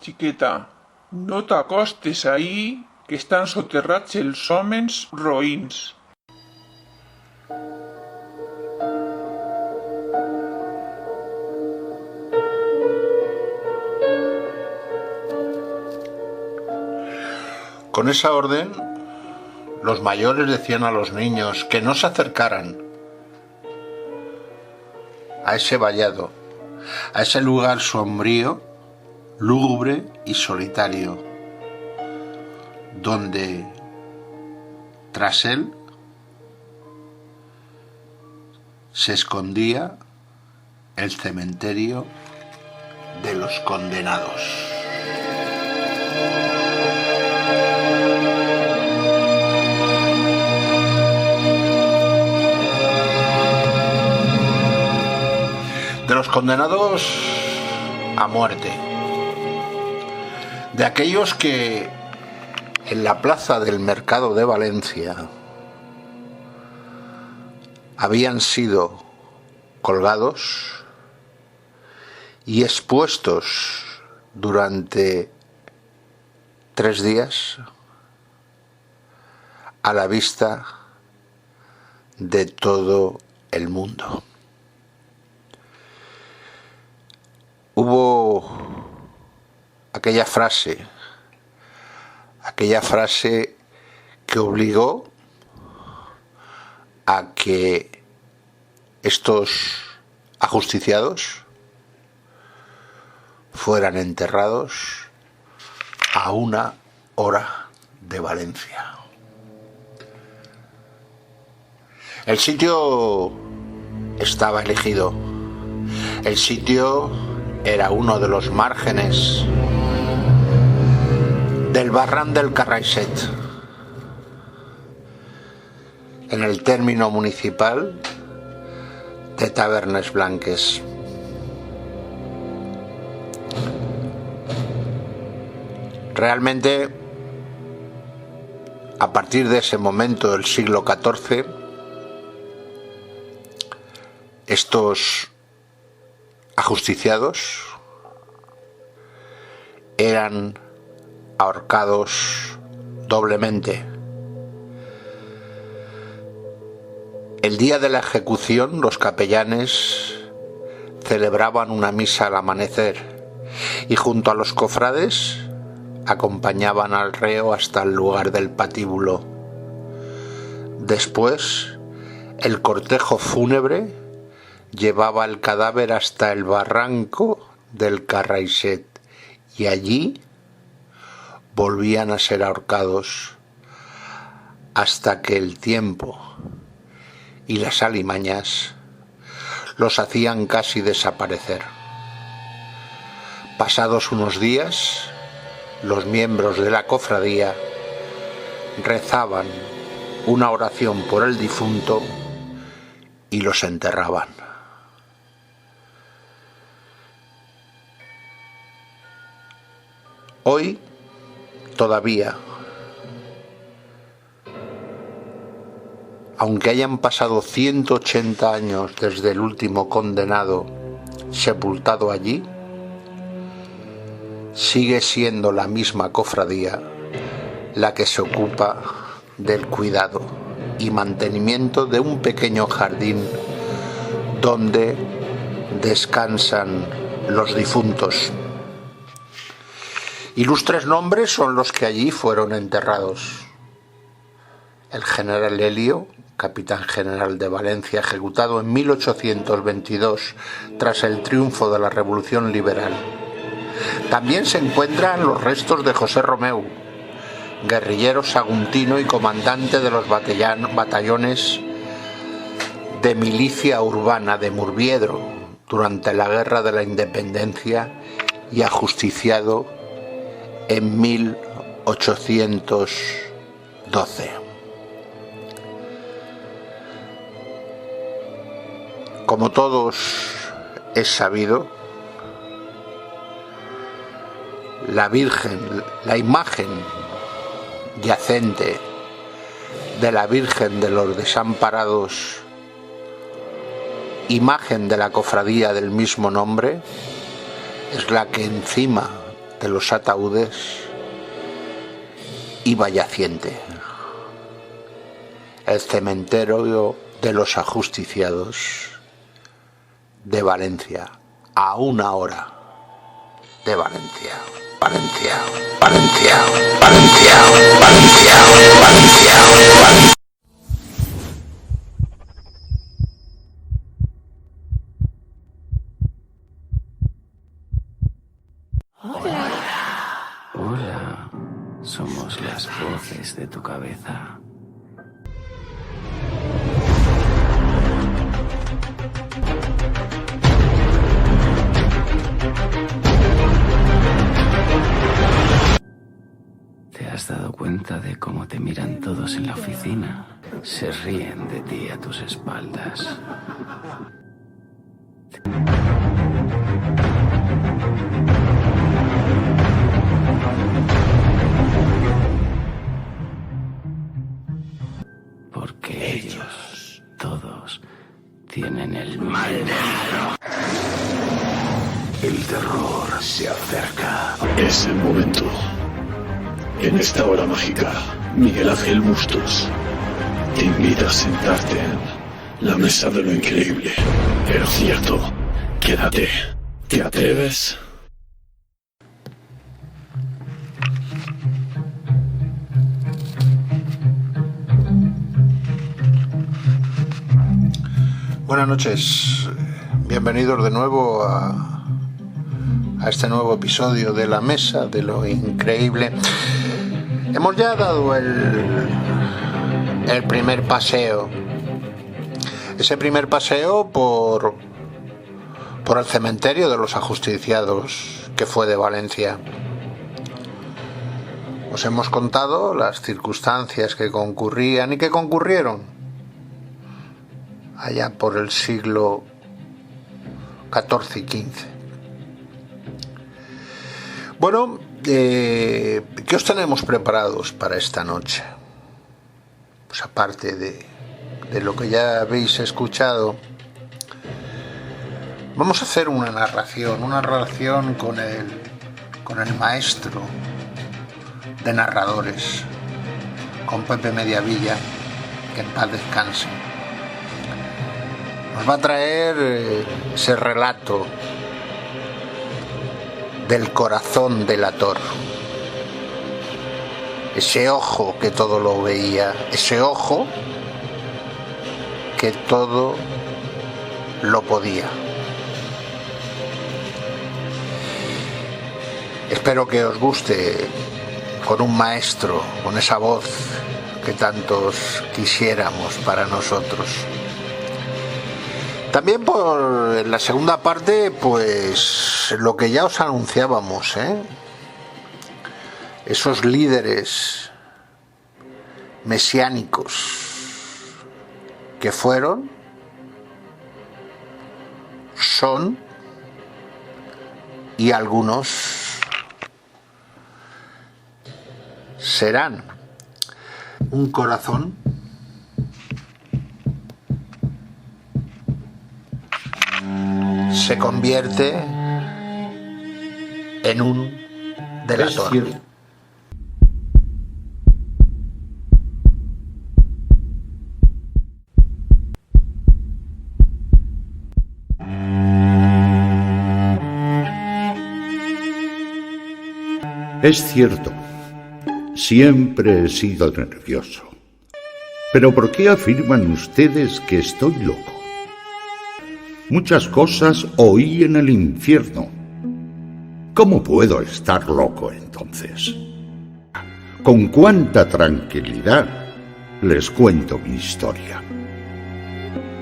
Chiqueta, no t'acostes ahí, que estan soterrats els hòmens roïns. Con esa orden, los mayores decían a los niños que no se acercaran a ese vallado, a ese lugar sombrío, lúgubre y solitario, donde tras él se escondía el cementerio de los condenados. De los condenados a muerte, de aquellos que en la plaza del mercado de Valencia habían sido colgados y expuestos durante 3 días a la vista de todo el mundo. Hubo aquella frase que obligó a que estos ajusticiados fueran enterrados a 1 hora de Valencia. El sitio estaba elegido. El sitio era uno de los márgenes del barranc del Carraixet, en el término municipal de Tavernes Blanques. Realmente, a partir de ese momento del siglo XIV, estos ajusticiados eran ahorcados doblemente. El día de la ejecución, los capellanes celebraban una misa al amanecer y junto a los cofrades acompañaban al reo hasta el lugar del patíbulo. Después, el cortejo fúnebre llevaba el cadáver hasta el barranco del Carraixet y allí volvían a ser ahorcados hasta que el tiempo y las alimañas los hacían casi desaparecer. Pasados unos días, los miembros de la cofradía rezaban una oración por el difunto y los enterraban. Hoy, todavía, aunque hayan pasado 180 años desde el último condenado sepultado allí, sigue siendo la misma cofradía la que se ocupa del cuidado y mantenimiento de un pequeño jardín donde descansan los difuntos. Ilustres nombres son los que allí fueron enterrados. El general Elio, capitán general de Valencia, ejecutado en 1822 tras el triunfo de la Revolución Liberal. También se encuentran los restos de José Romeu, guerrillero saguntino y comandante de los batallones de milicia urbana de Murviedro durante la Guerra de la Independencia y ajusticiado en 1812. Como todos es sabido, la Virgen, la imagen yacente de la Virgen de los Desamparados, imagen de la cofradía del mismo nombre, es la que encima de los ataúdes y Vallaciente, el cementerio de los ajusticiados de Valencia, a 1 hora de Valencia. Valencia, Valencia, Valencia, Valencia, Valencia, Valencia. Hola, somos las voces de tu cabeza. ¿Te has dado cuenta de cómo te miran todos en la oficina? Se ríen de ti a tus espaldas. Porque ellos, todos, tienen el mal dentro. El terror se acerca. Es el momento. En esta hora mágica, Miguel Ángel Bustos te invita a sentarte en la mesa de lo increíble, pero cierto. Quédate. ¿Te atreves? Buenas noches, bienvenidos de nuevo a este nuevo episodio de la mesa de lo increíble. Hemos ya dado el primer paseo, ese primer paseo por el cementerio de los ajusticiados que fue de Valencia. Os hemos contado las circunstancias que concurrían y que concurrieron allá por el siglo XIV y XV. Bueno, ¿qué os tenemos preparados para esta noche? Pues aparte de lo que ya habéis escuchado, vamos a hacer una narración con el maestro de narradores, con Pepe Mediavilla, que en paz descanse. Nos va a traer ese relato del corazón delator, ese ojo que todo lo veía, ese ojo que todo lo podía. Espero que os guste, con un maestro, con esa voz que tantos quisiéramos para nosotros. También en la segunda parte, pues lo que ya os anunciábamos, esos líderes mesiánicos que fueron, son y algunos serán. Un corazón se convierte en un delator. Es cierto, siempre he sido nervioso. Pero ¿por qué afirman ustedes que estoy loco? Muchas cosas oí en el infierno. ¿Cómo puedo estar loco entonces? Con cuánta tranquilidad les cuento mi historia.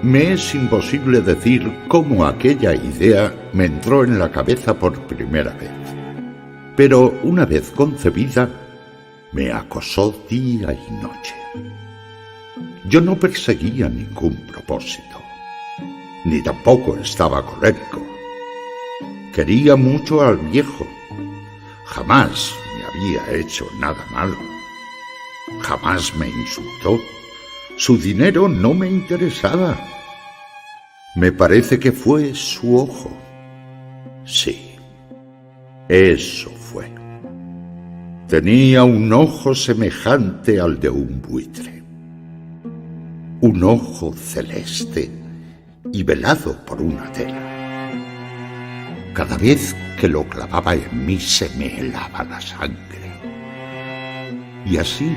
Me es imposible decir cómo aquella idea me entró en la cabeza por primera vez. Pero una vez concebida, me acosó día y noche. Yo no perseguía ningún propósito, ni tampoco estaba colérico. Quería mucho al viejo. Jamás me había hecho nada malo. Jamás me insultó. Su dinero no me interesaba. Me parece que fue su ojo. Sí, eso fue. tenía un ojo semejante al de un buitre, un ojo celeste y velado por una tela. Cada vez que lo clavaba en mí se me helaba la sangre. Y así,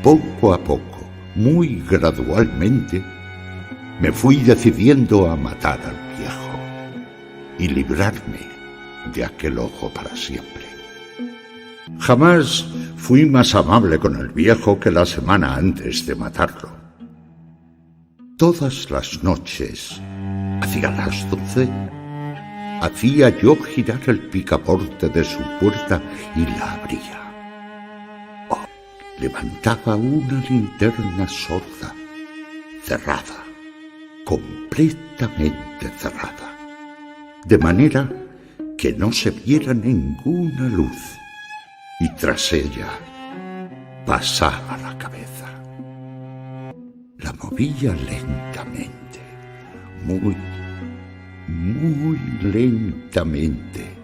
poco a poco, muy gradualmente, me fui decidiendo a matar al viejo y librarme de aquel ojo para siempre. Jamás fui más amable con el viejo que la semana antes de matarlo. Todas las noches, hacia las 12, hacía yo girar el picaporte de su puerta y la abría. Oh, levantaba una linterna sorda, cerrada, completamente cerrada, de manera que no se viera ninguna luz, y tras ella pasaba la cabeza. La movía lentamente, muy lentamente,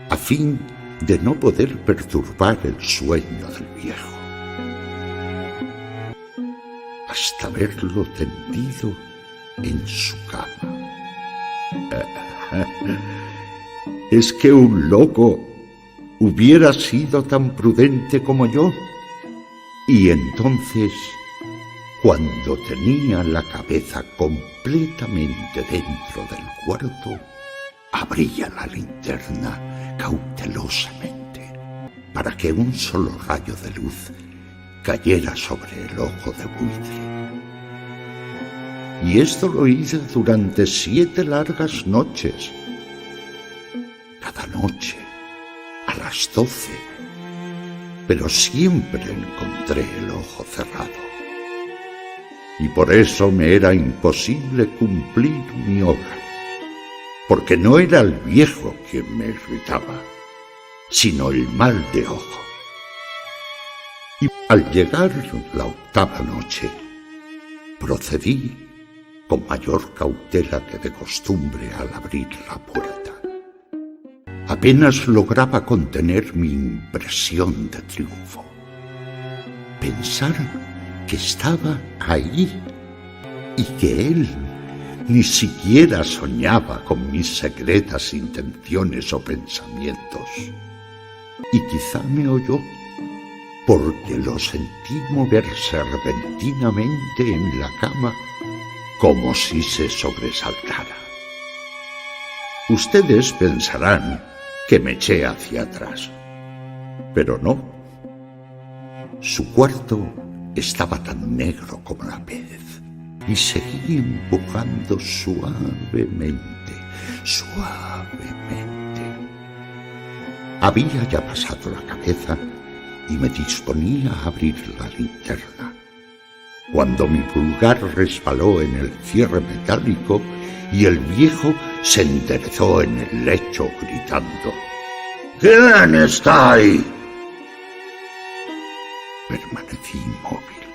a fin de no poder perturbar el sueño del viejo, hasta verlo tendido en su cama. ¿Es que un loco hubiera sido tan prudente como yo? Y entonces, cuando tenía la cabeza completamente dentro del cuarto, abría la linterna cautelosamente para que un solo rayo de luz cayera sobre el ojo de buitre. Y esto lo hice durante 7 largas noches. Cada noche, a las 12, pero siempre encontré el ojo cerrado. Y por eso me era imposible cumplir mi obra, porque no era el viejo quien me irritaba, sino el mal de ojo. Y al llegar la 8ª noche, procedí con mayor cautela que de costumbre al abrir la puerta. Apenas lograba contener mi impresión de triunfo. Pensar que estaba ahí y que él ni siquiera soñaba con mis secretas intenciones o pensamientos. Y quizá me oyó, porque lo sentí moverse repentinamente en la cama como si se sobresaltara. Ustedes pensarán que me eché hacia atrás, pero no. Su cuarto estaba tan negro como la pez y seguí empujando suavemente. Había ya pasado la cabeza y me disponía a abrir la linterna, cuando mi pulgar resbaló en el cierre metálico y el viejo se enderezó en el lecho gritando: ¿Quién está ahí? Permanecí inmóvil,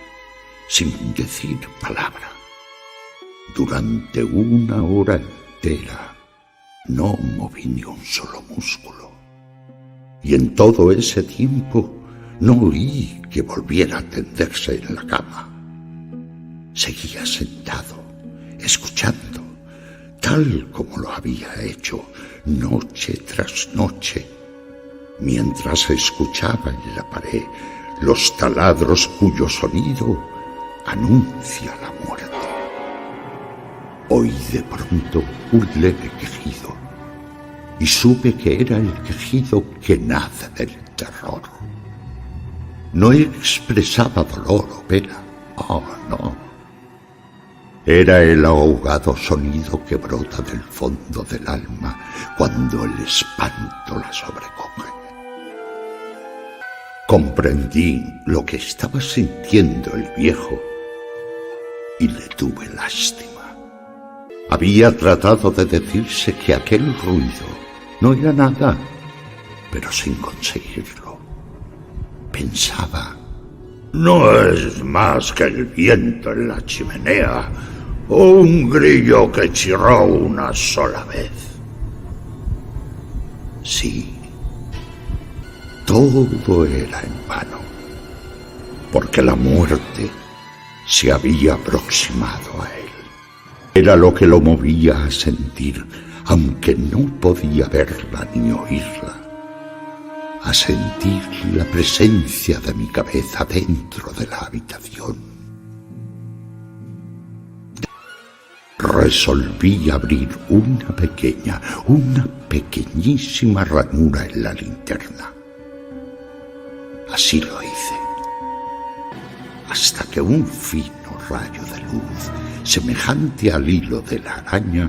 sin decir palabra. Durante 1 hora entera no moví ni un solo músculo. Y en todo ese tiempo no oí que volviera a tenderse en la cama. Seguía sentado, escuchando, tal como lo había hecho noche tras noche, mientras escuchaba en la pared los taladros cuyo sonido anuncia la muerte. Oí de pronto un leve quejido y supe que era el quejido que nace del terror. No expresaba dolor o pena, oh no. Era el ahogado sonido que brota del fondo del alma cuando el espanto la sobrecoge. Comprendí lo que estaba sintiendo el viejo y le tuve lástima. Había tratado de decirse que aquel ruido no era nada, pero sin conseguirlo. Pensaba: no es más que el viento en la chimenea o un grillo que chirró una sola vez. Sí, todo era en vano, porque la muerte se había aproximado a él. Era lo que lo movía a sentir, aunque no podía verla ni oírla, a sentir la presencia de mi cabeza dentro de la habitación. Resolví abrir una pequeñísima ranura en la linterna. Así lo hice, hasta que un fino rayo de luz, semejante al hilo de la araña,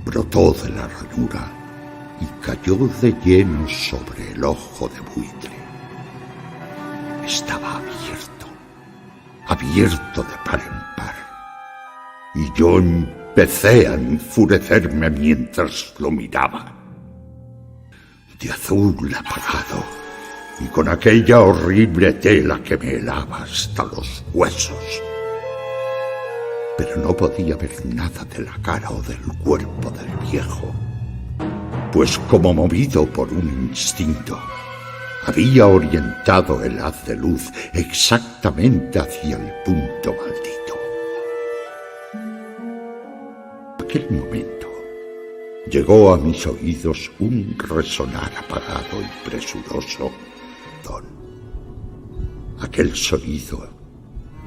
brotó de la ranura y cayó de lleno sobre el ojo de buitre. Estaba abierto de par en par, y yo empecé a enfurecerme mientras lo miraba. De azul apagado y con aquella horrible tela que me helaba hasta los huesos. Pero no podía ver nada de la cara o del cuerpo del viejo, pues como movido por un instinto, había orientado el haz de luz exactamente hacia el punto maldito. En aquel momento llegó a mis oídos un resonar apagado y presuroso. Aquel sonido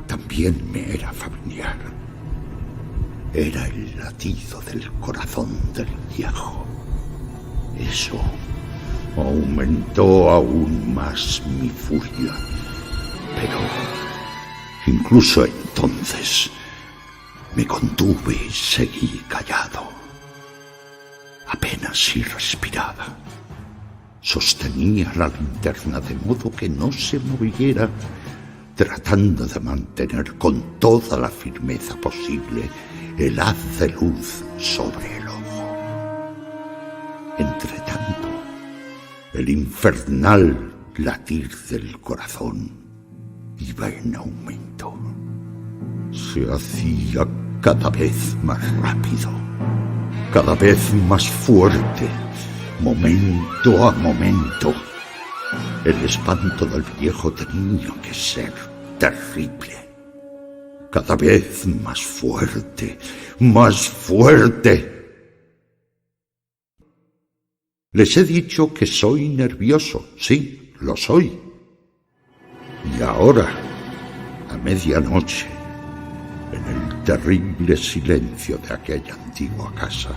también me era familiar. Era el latido del corazón del viejo. Eso aumentó aún más mi furia. Pero incluso entonces me contuve y seguí callado. Apenas si respiraba. Sostenía la linterna de modo que no se moviera, tratando de mantener con toda la firmeza posible el haz de luz sobre el ojo. Entretanto, el infernal latir del corazón iba en aumento. Se hacía cada vez más rápido, cada vez más fuerte, momento a momento. El espanto del viejo tenía que ser terrible. Cada vez más fuerte, más fuerte. Les he dicho que soy nervioso. Sí, lo soy. Y ahora, a medianoche, en el terrible silencio de aquella antigua casa,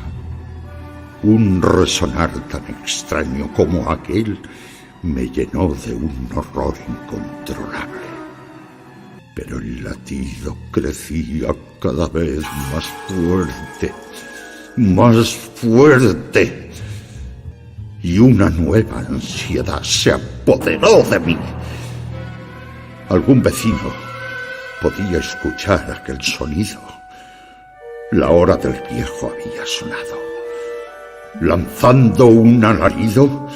un resonar tan extraño como aquel me llenó de un horror incontrolable. Pero el latido crecía cada vez más fuerte, más fuerte, y una nueva ansiedad se apoderó de mí. Algún vecino podía escuchar aquel sonido. La hora del viejo había sonado. Lanzando un alarido,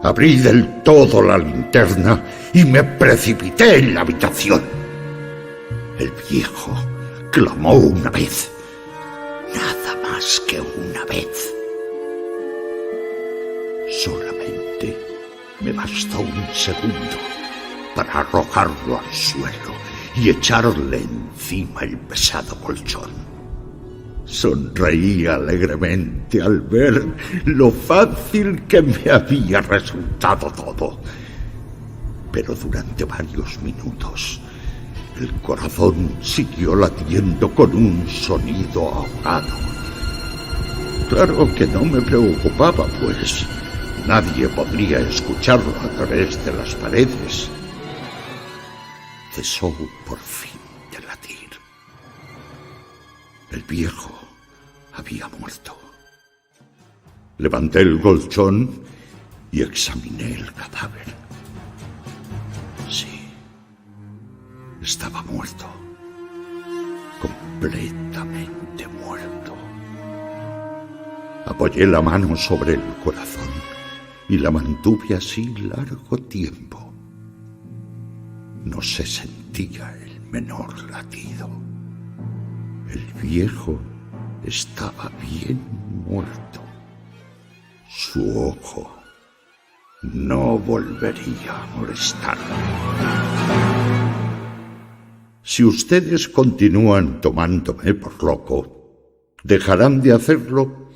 abrí del todo la linterna y me precipité en la habitación. El viejo clamó una vez, nada más que una vez. Solamente me bastó un segundo para arrojarlo al suelo y echarle encima el pesado colchón. Sonreí alegremente al ver lo fácil que me había resultado todo. Pero durante varios minutos el corazón siguió latiendo con un sonido ahogado. Claro que no me preocupaba, pues nadie podría escucharlo a través de las paredes. Cesó por fin de latir. El viejo había muerto. Levanté el colchón y examiné el cadáver. Sí, estaba muerto. Completamente muerto. Apoyé la mano sobre el corazón y la mantuve así largo tiempo. No se sentía el menor latido. El viejo estaba bien muerto. Su ojo no volvería a molestarme. Si ustedes continúan tomándome por loco, dejarán de hacerlo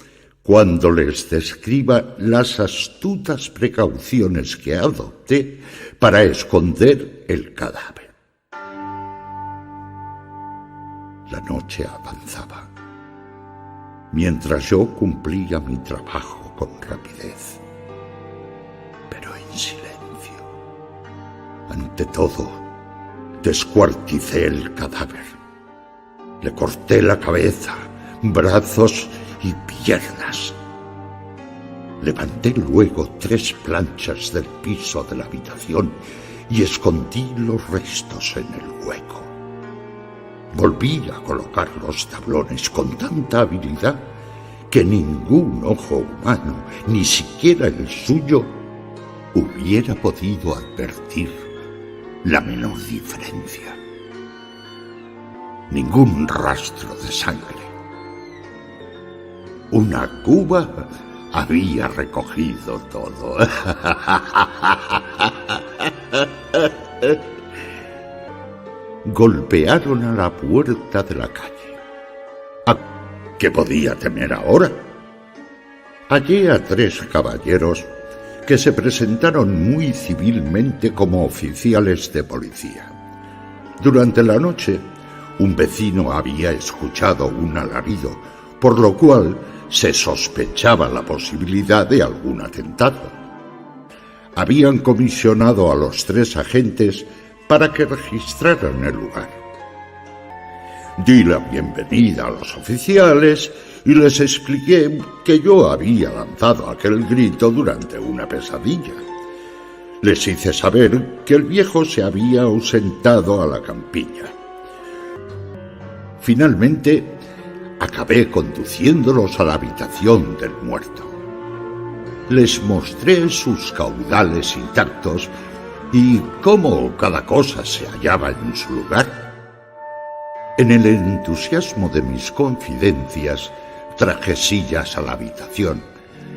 cuando les describa las astutas precauciones que adopté para esconder el cadáver. La noche avanzaba, mientras yo cumplía mi trabajo con rapidez, pero en silencio. Ante todo, descuarticé el cadáver. Le corté la cabeza, brazos y piernas. Levanté luego 3 planchas del piso de la habitación y escondí los restos en el hueco. Volví a colocar los tablones con tanta habilidad que ningún ojo humano, ni siquiera el suyo, hubiera podido advertir la menor diferencia. Ningún rastro de sangre. Una cuba había recogido todo. Golpearon a la puerta de la calle. ¿A qué podía temer ahora? Hallé a 3 caballeros que se presentaron muy civilmente como oficiales de policía. Durante la noche, un vecino había escuchado un alarido, por lo cual se sospechaba la posibilidad de algún atentado. Habían comisionado a los 3 agentes para que registraran el lugar. Di la bienvenida a los oficiales y les expliqué que yo había lanzado aquel grito durante una pesadilla. Les hice saber que el viejo se había ausentado a la campiña. Finalmente, acabé conduciéndolos a la habitación del muerto. Les mostré sus caudales intactos y cómo cada cosa se hallaba en su lugar. En el entusiasmo de mis confidencias, traje sillas a la habitación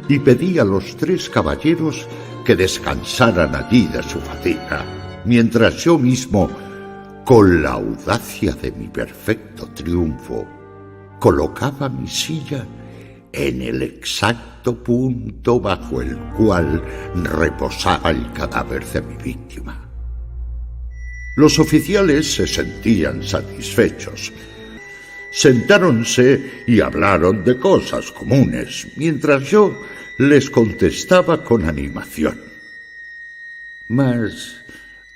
y pedí a los 3 caballeros que descansaran allí de su fatiga, mientras yo mismo, con la audacia de mi perfecto triunfo, colocaba mi silla en el exacto punto bajo el cual reposaba el cadáver de mi víctima. Los oficiales se sentían satisfechos. Sentáronse y hablaron de cosas comunes, mientras yo les contestaba con animación. Mas,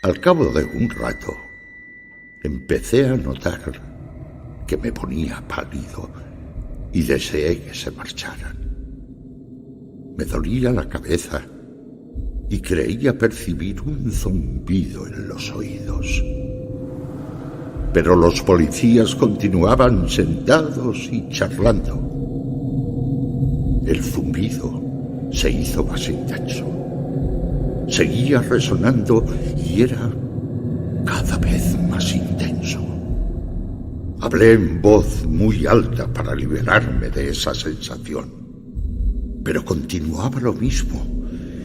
al cabo de un rato, empecé a notar que me ponía pálido y deseé que se marcharan. Me dolía la cabeza y creía percibir un zumbido en los oídos. Pero los policías continuaban sentados y charlando. El zumbido se hizo más intenso. Seguía resonando y era cada vez más intenso. Hablé en voz muy alta para liberarme de esa sensación, pero continuaba lo mismo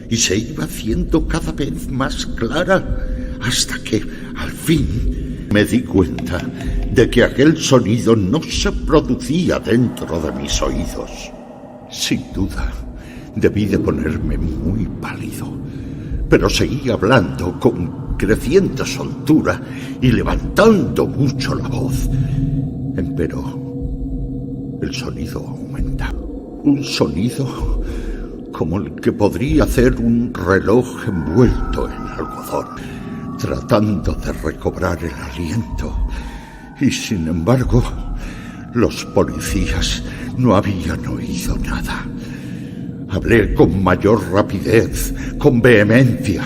y se iba haciendo cada vez más clara hasta que, al fin, me di cuenta de que aquel sonido no se producía dentro de mis oídos. Sin duda, debí de ponerme muy pálido, pero seguí hablando con creciente soltura y levantando mucho la voz. Empero, el sonido aumentaba. Un sonido como el que podría hacer un reloj envuelto en algodón, tratando de recobrar el aliento. Y sin embargo, los policías no habían oído nada. Hablé con mayor rapidez, con vehemencia,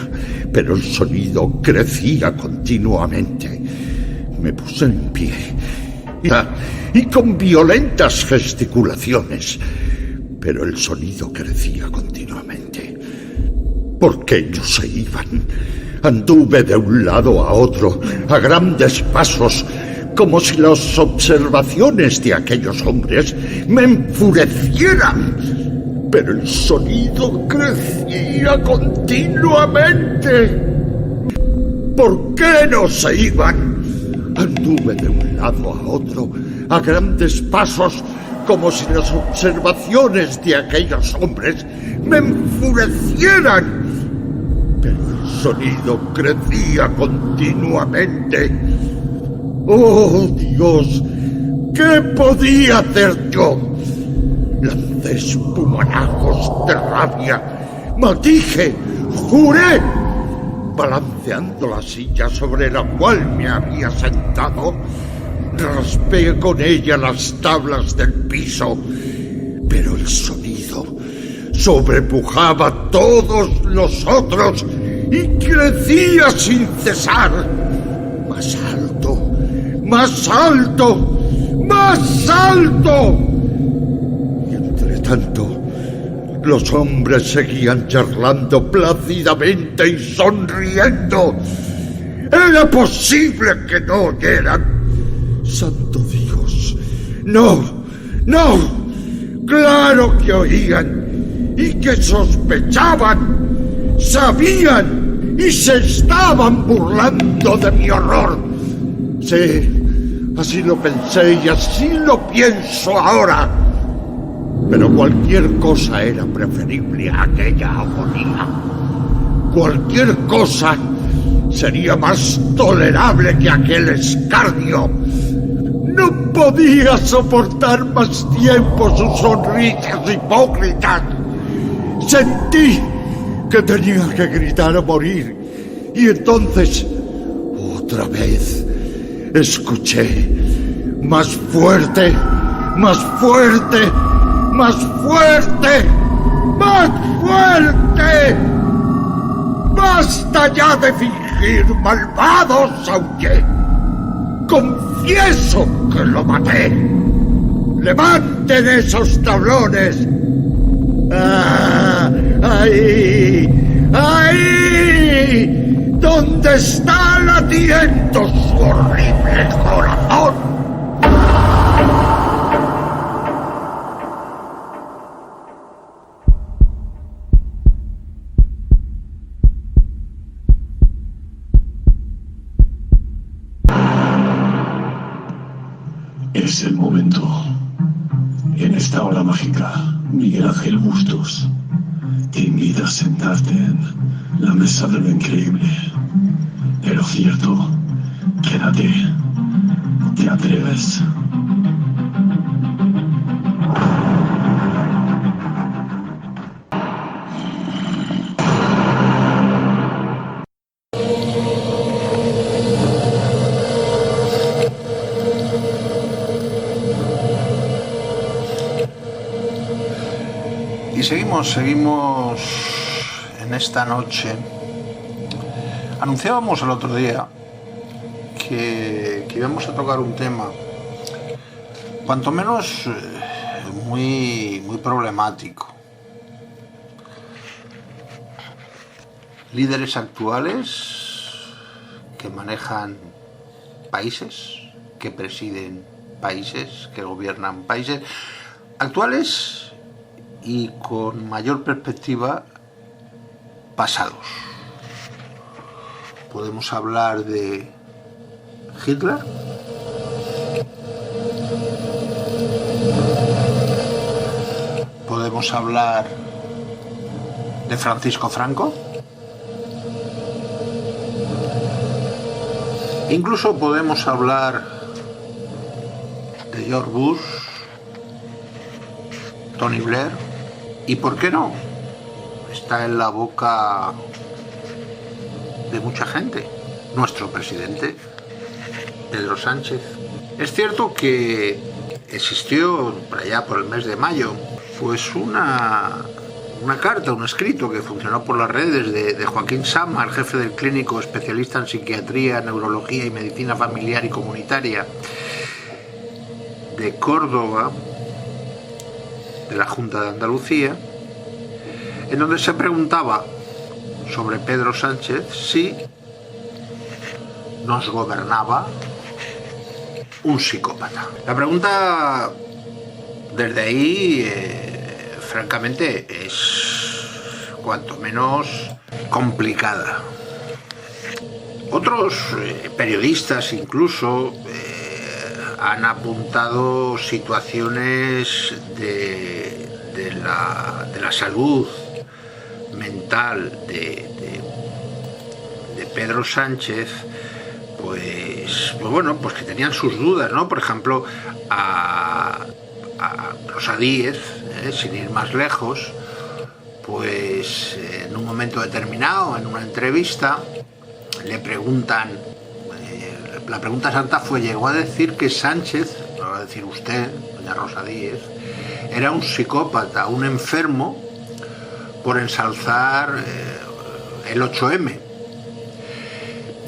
pero el sonido crecía continuamente. Me puse en pie y con violentas gesticulaciones, pero el sonido crecía continuamente. Porque ellos se iban. Anduve de un lado a otro, a grandes pasos, como si las observaciones de aquellos hombres me enfurecieran. pero el sonido crecía continuamente. ¿Por qué no se iban? Anduve de un lado a otro, a grandes pasos, como si las observaciones de aquellos hombres me enfurecieran. Pero el sonido crecía continuamente. ¡Oh, Dios! ¿Qué podía hacer yo? Lancé espumanazos de rabia, maldije, juré. Balanceando la silla sobre la cual me había sentado, raspé con ella las tablas del piso, pero el sonido sobrepujaba a todos los otros y crecía sin cesar. Más alto, más alto, más alto. Y entre tanto, los hombres seguían charlando plácidamente y sonriendo. ¿Era posible que no oyeran? ¡Santo Dios! ¡No! ¡No! ¡Claro que oían! ¡Y que sospechaban! ¡Sabían! ¡Y se estaban burlando de mi horror! Sí, así lo pensé y así lo pienso ahora. Pero cualquier cosa era preferible a aquella agonía. Cualquier cosa sería más tolerable que aquel escarnio. No podía soportar más tiempo sus sonrisas hipócritas. Sentí que tenía que gritar o morir. Y entonces, otra vez, escuché más fuerte, más fuerte, más fuerte, más fuerte. ¡Basta ya de fingir, malvados! Aullé. Confieso que lo maté. ¡Levanten esos tablones! ¡Ah! ¡Ahí! ¡Ahí! ¿Dónde está latiendo su horrible corazón? Es el momento. En esta hora mágica, Miguel Ángel Bustos te invita a sentarte en la mesa de lo increíble. Pero cierto, quédate. ¿Te atreves? Y seguimos en esta noche. Anunciábamos el otro día que íbamos a tocar un tema cuanto menos muy problemático. Líderes actuales que manejan países, que presiden países, que gobiernan países actuales y con mayor perspectiva pasados. Podemos hablar de Hitler, podemos hablar de Francisco Franco, incluso podemos hablar de George Bush, Tony Blair, y por qué no, está en la boca de mucha gente, nuestro presidente, Pedro Sánchez. Es cierto que existió por allá por el mes de mayo, pues una carta, un escrito que funcionó por las redes de Joaquín Sama, el jefe del clínico especialista en psiquiatría, neurología y medicina familiar y comunitaria de Córdoba, de la Junta de Andalucía, en donde se preguntaba sobre Pedro Sánchez si nos gobernaba un psicópata. La pregunta desde ahí francamente es cuanto menos complicada. Otros periodistas incluso han apuntado situaciones de la salud mental de Pedro Sánchez, pues que tenían sus dudas, ¿no? Por ejemplo, a Rosa Díez, sin ir más lejos, pues en un momento determinado, en una entrevista, le preguntan, la pregunta santa fue, llegó a decir que Sánchez, lo va a decir usted, doña Rosa Díez, era un psicópata, un enfermo, por ensalzar el 8M.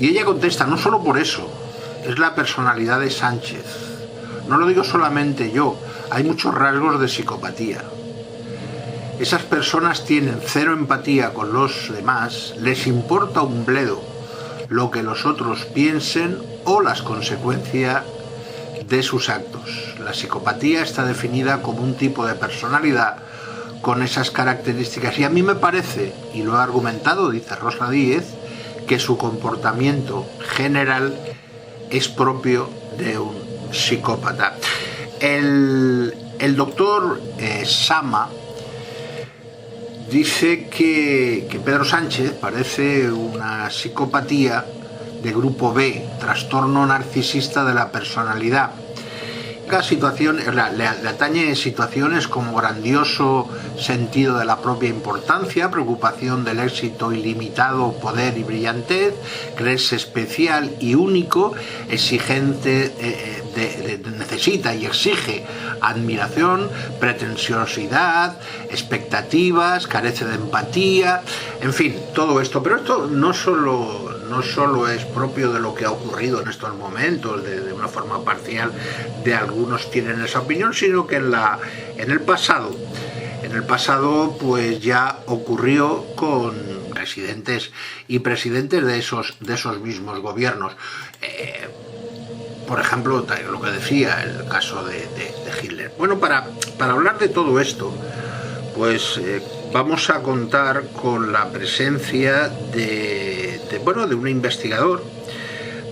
Y ella contesta, no solo por eso, es la personalidad de Sánchez. No lo digo solamente yo, hay muchos rasgos de psicopatía. Esas personas tienen cero empatía con los demás, les importa un bledo lo que los otros piensen o las consecuencias de sus actos. La psicopatía está definida como un tipo de personalidad con esas características y a mí me parece, y lo he argumentado, dice Rosa Díez, que su comportamiento general es propio de un psicópata. El doctor Sama dice que Pedro Sánchez parece una psicopatía de grupo B, trastorno narcisista de la personalidad. Cada situación le atañe situaciones como grandioso sentido de la propia importancia, preocupación del éxito ilimitado, poder y brillantez, creerse especial y único, exigente, necesita y exige admiración, pretensiosidad, expectativas, carece de empatía, en fin, todo esto. Pero esto no solo es propio de lo que ha ocurrido en estos momentos, de una forma parcial, de algunos tienen esa opinión, sino que en el pasado pues ya ocurrió con presidentes y presidentes de esos mismos gobiernos. Por ejemplo, lo que decía el caso de Hitler. Bueno, para hablar de todo esto, pues vamos a contar con la presencia de un investigador,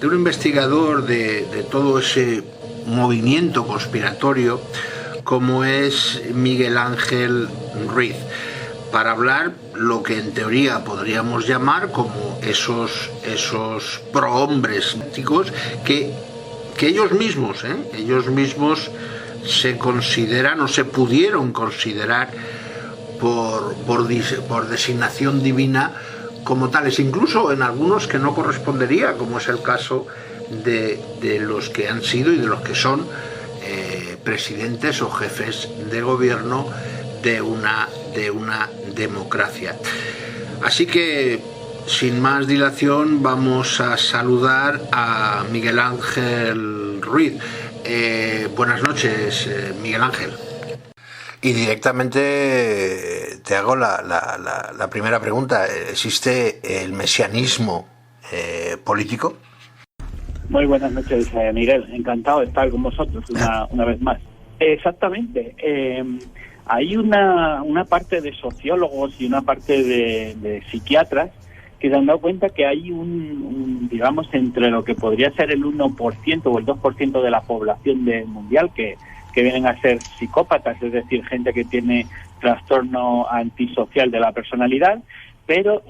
de todo ese movimiento conspiratorio como es Miguel Ángel Ruiz, para hablar lo que en teoría podríamos llamar como esos prohombres políticos que ellos mismos se consideran o se pudieron considerar por designación divina como tales, incluso en algunos que no correspondería, como es el caso de los que han sido y de los que son presidentes o jefes de gobierno de una democracia. Así que, sin más dilación, vamos a saludar a Miguel Ángel Ruiz. Buenas noches, Miguel Ángel. Y directamente te hago la primera pregunta. ¿Existe el mesianismo político? Muy buenas noches, Miguel. Encantado de estar con vosotros una vez más. Exactamente. Hay una parte de sociólogos y una parte de psiquiatras que se han dado cuenta que hay digamos, entre lo que podría ser el 1% o el 2% de la población mundial que vienen a ser psicópatas, es decir, gente que tiene trastorno antisocial de la personalidad, pero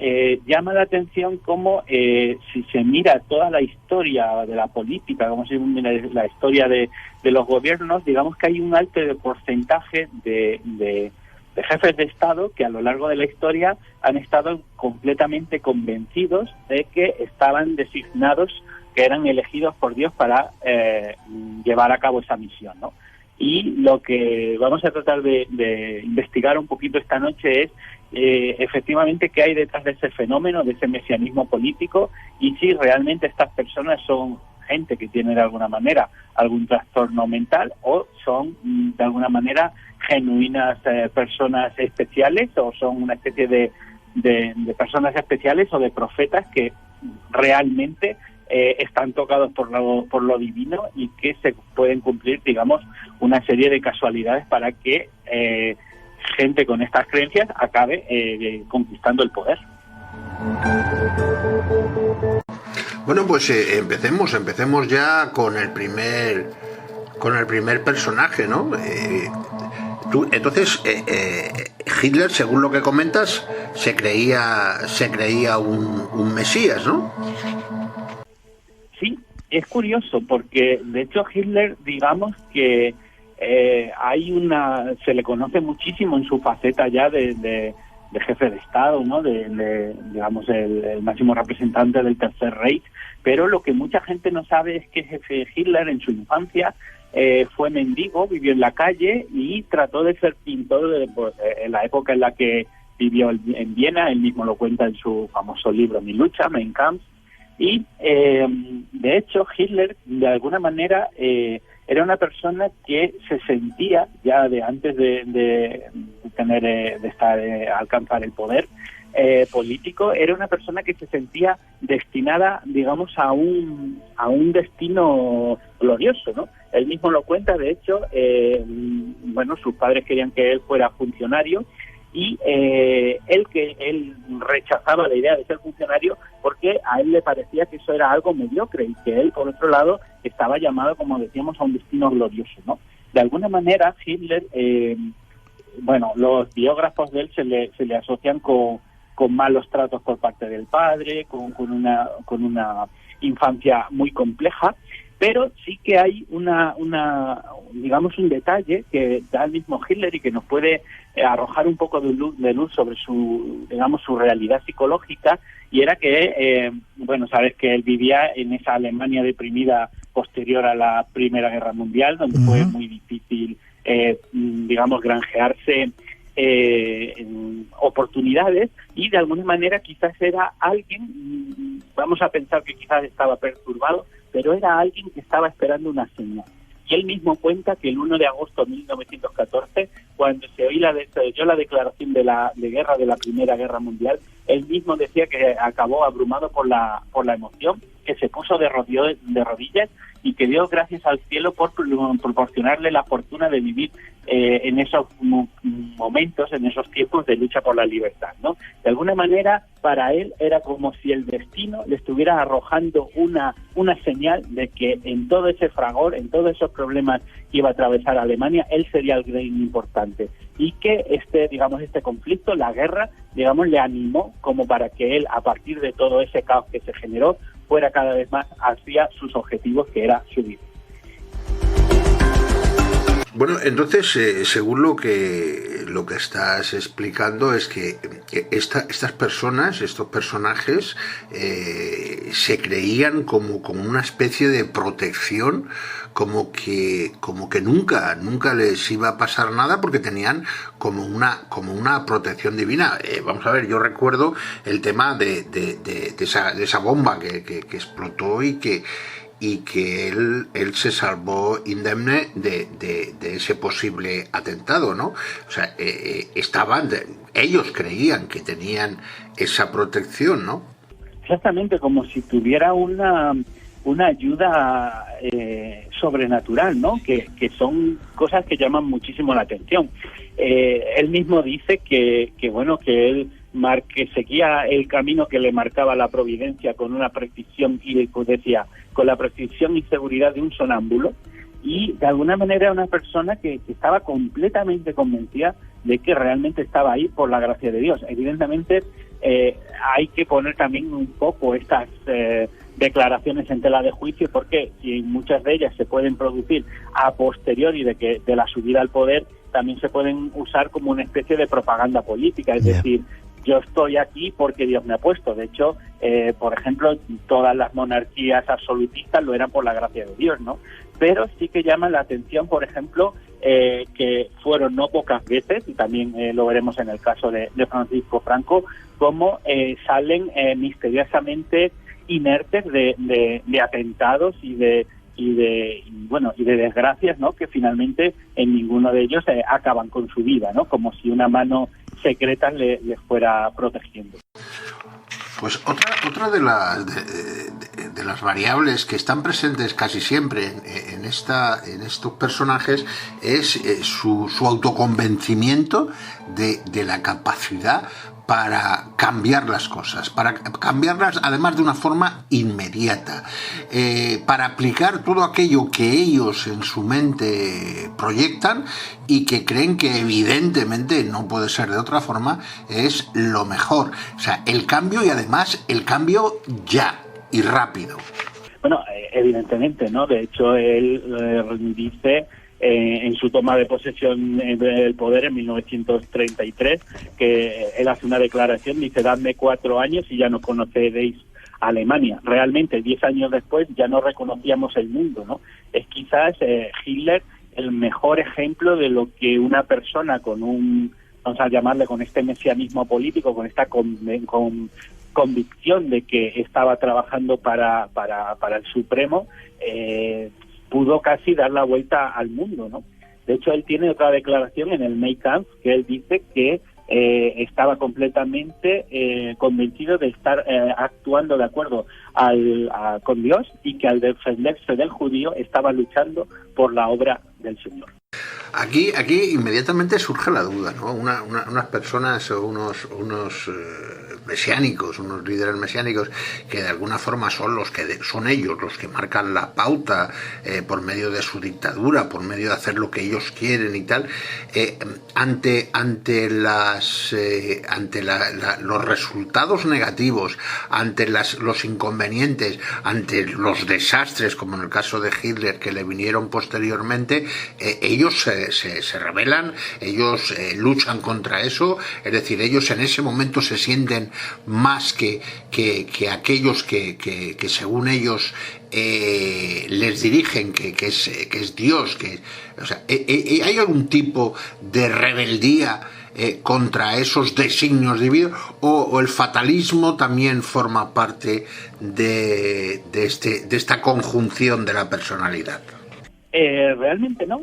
llama la atención cómo si se mira toda la historia de la política, como si mira la historia de los gobiernos, digamos que hay un alto porcentaje de jefes de Estado que a lo largo de la historia han estado completamente convencidos de que estaban designados, que eran elegidos por Dios para llevar a cabo esa misión, ¿no? Y lo que vamos a tratar de investigar un poquito esta noche es efectivamente qué hay detrás de ese fenómeno, de ese mesianismo político, y si realmente estas personas son gente que tiene de alguna manera algún trastorno mental o son de alguna manera genuinas personas especiales, o son una especie de personas especiales o de profetas que realmente están tocados por lo divino y que se pueden cumplir, digamos, una serie de casualidades para que gente con estas creencias acabe conquistando el poder. Bueno, pues empecemos ya con el primer personaje, ¿no? Entonces, Hitler, según lo que comentas, se creía un mesías, ¿no? Sí, es curioso porque de hecho Hitler, digamos que se le conoce muchísimo en su faceta ya de jefe de Estado, ¿no? Digamos el máximo representante del Tercer Reich, pero lo que mucha gente no sabe es que Hitler en su infancia fue mendigo, vivió en la calle y trató de ser pintor en la época en la que vivió en Viena. Él mismo lo cuenta en su famoso libro Mi lucha, Mein Kampf. Y de hecho Hitler de alguna manera era una persona que se sentía ya de antes de alcanzar el poder político, era una persona que se sentía destinada, digamos, a un destino glorioso, ¿no? Él mismo lo cuenta, de hecho, sus padres querían que él fuera funcionario y él rechazaba la idea de ser funcionario porque a él le parecía que eso era algo mediocre y que él, por otro lado, estaba llamado, como decíamos, a un destino glorioso, ¿no? De alguna manera, Hitler, los biógrafos de él se le asocian con malos tratos por parte del padre, con una infancia muy compleja, pero sí que hay un detalle que da el mismo Hitler y que nos puede arrojar un poco de luz sobre su realidad psicológica, y era que, sabes que él vivía en esa Alemania deprimida posterior a la Primera Guerra Mundial, donde fue muy difícil, granjearse oportunidades, y de alguna manera quizás era alguien, vamos a pensar que quizás estaba perturbado, pero era alguien que estaba esperando una señal. Y él mismo cuenta que el 1 de agosto de 1914, cuando se oyó la declaración de guerra de la Primera Guerra Mundial, él mismo decía que acabó abrumado por la emoción, que se puso de rodillas y que dio gracias al cielo por proporcionarle la fortuna de vivir en esos momentos, en esos tiempos de lucha por la libertad, ¿no? De alguna manera, para él era como si el destino le estuviera arrojando una señal de que en todo ese fragor, en todos esos problemas que iba a atravesar Alemania, él sería el gran importante. Y que este conflicto, la guerra, le animó como para que él, a partir de todo ese caos que se generó, fuera cada vez más hacia sus objetivos, que era su vida. Bueno, entonces, según lo que estás explicando, es que estas personas, estos personajes, se creían como una especie de protección, como que nunca les iba a pasar nada, porque tenían como una protección divina. Vamos a ver, yo recuerdo el tema de esa bomba que explotó y que él se salvó indemne de ese posible atentado, ¿no? O sea, ellos creían que tenían esa protección, ¿no? Exactamente, como si tuviera una ayuda sobrenatural, ¿no? Que son cosas que llaman muchísimo la atención. Él mismo dice que él seguía el camino que le marcaba la providencia con una precisión, y pues decía, con la precisión y seguridad de un sonámbulo, y de alguna manera era una persona que estaba completamente convencida de que realmente estaba ahí por la gracia de Dios. Evidentemente hay que poner también un poco estas declaraciones en tela de juicio, porque si muchas de ellas se pueden producir a posteriori de la subida al poder, también se pueden usar como una especie de propaganda política, es decir, yo estoy aquí porque Dios me ha puesto. De hecho, por ejemplo, todas las monarquías absolutistas lo eran por la gracia de Dios, ¿no? Pero sí que llama la atención, por ejemplo, que fueron no pocas veces, y también lo veremos en el caso de Francisco Franco, cómo salen misteriosamente inertes de atentados y de desgracias, ¿no? Que finalmente en ninguno de ellos acaban con su vida, ¿no? Como si una mano secreta les fuera protegiendo. Pues otra de las de las variables que están presentes casi siempre en estos personajes es su autoconvencimiento de la capacidad para cambiar las cosas, para cambiarlas además de una forma inmediata, para aplicar todo aquello que ellos en su mente proyectan y que creen que evidentemente no puede ser de otra forma, es lo mejor. O sea, el cambio y además el cambio ya y rápido. Bueno, evidentemente, ¿no? De hecho, él dice en su toma de posesión del poder en 1933, que él hace una declaración, dice: dadme 4 años y ya no conoceréis Alemania. Realmente, 10 años después ya no reconocíamos el mundo, ¿no? Es quizás Hitler el mejor ejemplo de lo que una persona con vamos a llamarle, con este mesianismo político, con esta convicción de que estaba trabajando para el Supremo, pudo casi dar la vuelta al mundo, ¿no? De hecho, él tiene otra declaración en el Mein Kampf que él dice que estaba completamente convencido de estar actuando de acuerdo con Dios, y que al defenderse del judío estaba luchando por la obra del Señor. Aquí inmediatamente surge la duda, ¿no? Unas personas o unos mesiánicos, unos líderes mesiánicos que de alguna forma son ellos los que marcan la pauta por medio de su dictadura, por medio de hacer lo que ellos quieren y tal, ante los resultados negativos, ante los inconvenientes, ante los desastres, como en el caso de Hitler, que le vinieron posteriormente, ellos se rebelan, ellos luchan contra eso, es decir, ellos en ese momento se sienten más que aquellos que según ellos les dirigen, que es Dios, o sea, ¿hay algún tipo de rebeldía contra esos designios divinos, o el fatalismo también forma parte de esta conjunción de la personalidad? Realmente no.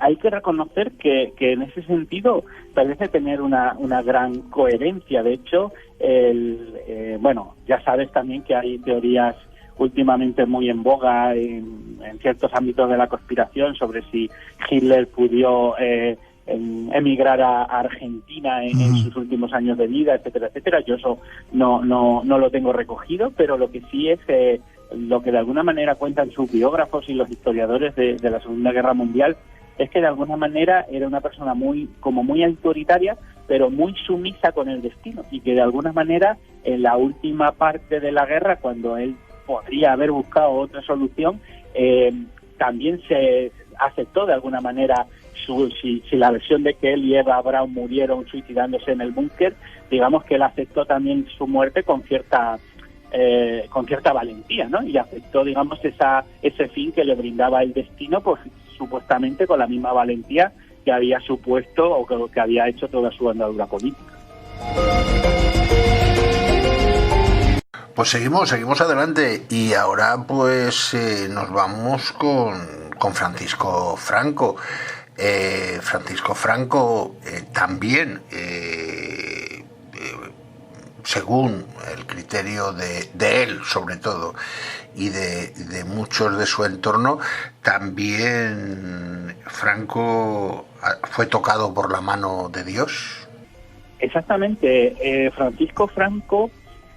Hay que reconocer que en ese sentido parece tener una gran coherencia. De hecho, bueno, ya sabes también que hay teorías últimamente muy en boga en ciertos ámbitos de la conspiración sobre si Hitler pudo emigrar a Argentina en sus últimos años de vida, etcétera, etcétera. Yo eso no lo tengo recogido, pero lo que sí es lo que de alguna manera cuentan sus biógrafos y los historiadores de la Segunda Guerra Mundial es que de alguna manera era una persona muy autoritaria, pero muy sumisa con el destino, y que de alguna manera en la última parte de la guerra, cuando él podría haber buscado otra solución, también se aceptó de alguna manera si la versión de que él y Eva Braun murieron suicidándose en el búnker, digamos que él aceptó también su muerte con cierta valentía, ¿no? Y aceptó, digamos, ese fin que le brindaba el destino, pues supuestamente con la misma valentía que había supuesto o que había hecho toda su andadura política. Pues seguimos adelante, y ahora pues nos vamos con Francisco Franco. Francisco Franco también, según el criterio de él sobre todo y de muchos de su entorno, también Franco fue tocado por la mano de Dios. Exactamente. Francisco Franco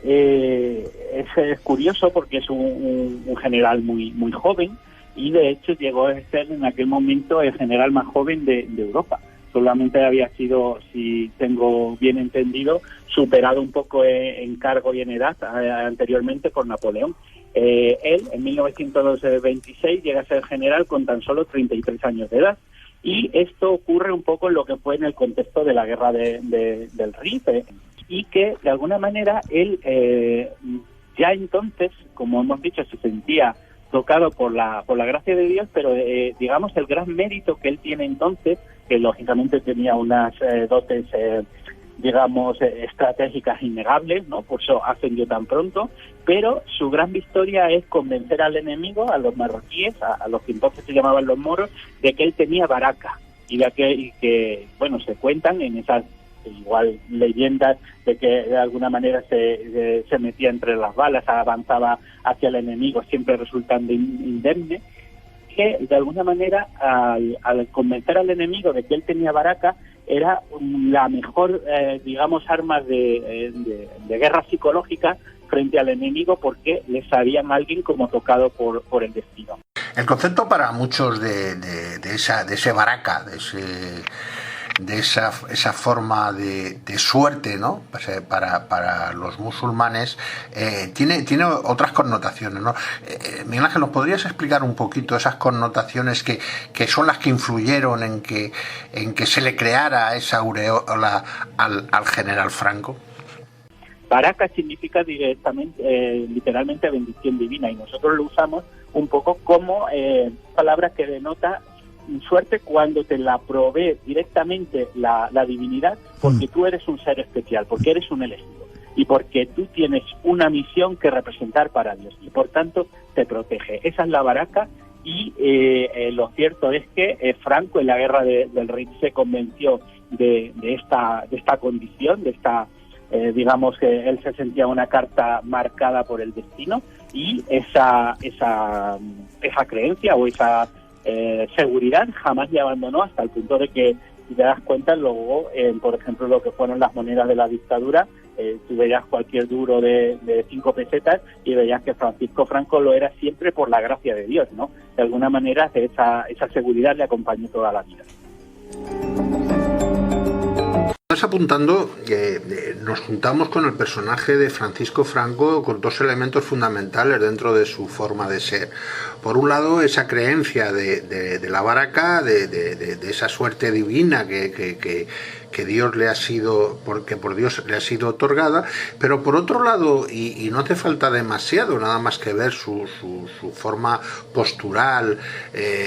es curioso porque es un general muy joven, y de hecho llegó a ser en aquel momento el general más joven de Europa. Solamente había sido, si tengo bien entendido, superado un poco en cargo y en edad anteriormente por Napoleón. Él, en 1926, llega a ser general con tan solo 33 años de edad, y esto ocurre un poco en lo que fue en el contexto de la guerra del Rif, y que, de alguna manera, él ya entonces, como hemos dicho, se sentía tocado por la gracia de Dios, pero digamos el gran mérito que él tiene entonces, que lógicamente tenía unas dotes digamos estratégicas innegables, ¿no? Por eso ascendió tan pronto, pero su gran victoria es convencer al enemigo, a los marroquíes, a los que entonces se llamaban los moros, de que él tenía Baraka, y que bueno, se cuentan en esas igual leyendas de que de alguna manera se metía entre las balas, avanzaba hacia el enemigo, siempre resultando indemne, que de alguna manera al convencer al enemigo de que él tenía Baraka, era la mejor, digamos, arma de guerra psicológica frente al enemigo, porque le sabían a alguien como tocado por el destino. El concepto para muchos de ese Baraka, de esa forma de suerte, ¿no? Para los musulmanes, tiene otras connotaciones, ¿no? Miguel Ángel, ¿nos podrías explicar un poquito esas connotaciones que son las que influyeron en que se le creara esa aureola al general Franco? Baraka significa directamente, literalmente bendición divina, y nosotros lo usamos un poco como palabra que denota suerte cuando te la provee directamente la divinidad, porque tú eres un ser especial, porque eres un elegido y porque tú tienes una misión que representar para Dios y por tanto te protege. Esa es la Baraka. Y lo cierto es que Franco en la guerra del Rif se convenció de esta condición, de esta digamos que él se sentía una carta marcada por el destino, y esa creencia o esa seguridad jamás le abandonó, hasta el punto de que, si te das cuenta, luego, por ejemplo, lo que fueron las monedas de la dictadura, tú veías cualquier duro de 5 pesetas y veías que Francisco Franco lo era siempre por la gracia de Dios, ¿no? De alguna manera esa seguridad le acompañó toda la vida. Estás apuntando que nos juntamos con el personaje de Francisco Franco con dos elementos fundamentales dentro de su forma de ser. Por un lado, esa creencia de la Baraka, de esa suerte divina que Dios le ha sido, porque por Dios le ha sido otorgada, pero por otro lado, y no hace falta demasiado, nada más que ver su forma postural,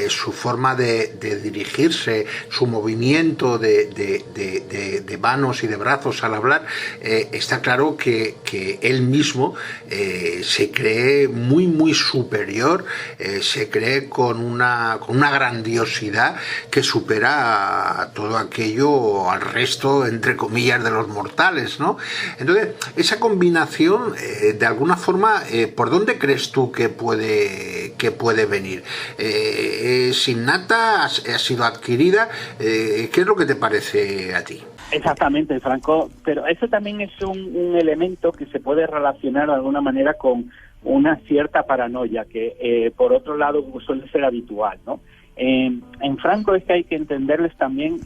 su forma de dirigirse, su movimiento de manos y de brazos al hablar, está claro que él mismo se cree muy, muy superior, se cree con una grandiosidad que supera a todo aquello, al resto, entre comillas, de los mortales, ¿no? Entonces, esa combinación, de alguna forma, ¿por dónde crees tú que puede venir? ¿Es innata? ¿Ha sido adquirida? ¿Qué es lo que te parece a ti? Exactamente, Franco, pero eso también es un elemento que se puede relacionar de alguna manera con una cierta paranoia que, por otro lado, suele ser habitual, ¿no? En Franco es que hay que entenderles también,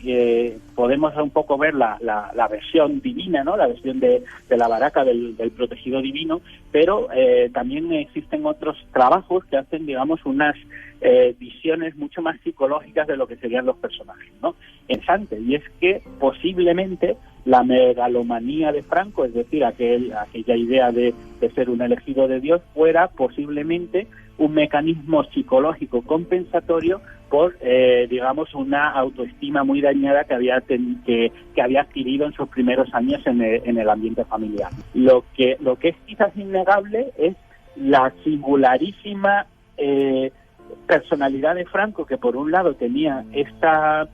podemos un poco ver la versión divina, ¿no? La versión de la Baraka del protegido divino, pero también existen otros trabajos que hacen, digamos, unas visiones mucho más psicológicas de lo que serían los personajes, ¿no? Interesante, y es que posiblemente la megalomanía de Franco, es decir, aquella idea de ser un elegido de Dios, fuera posiblemente un mecanismo psicológico compensatorio por, digamos, una autoestima muy dañada que había adquirido en sus primeros años en el ambiente familiar. Lo que es quizás innegable es la singularísima personalidad de Franco, que por un lado tenía esta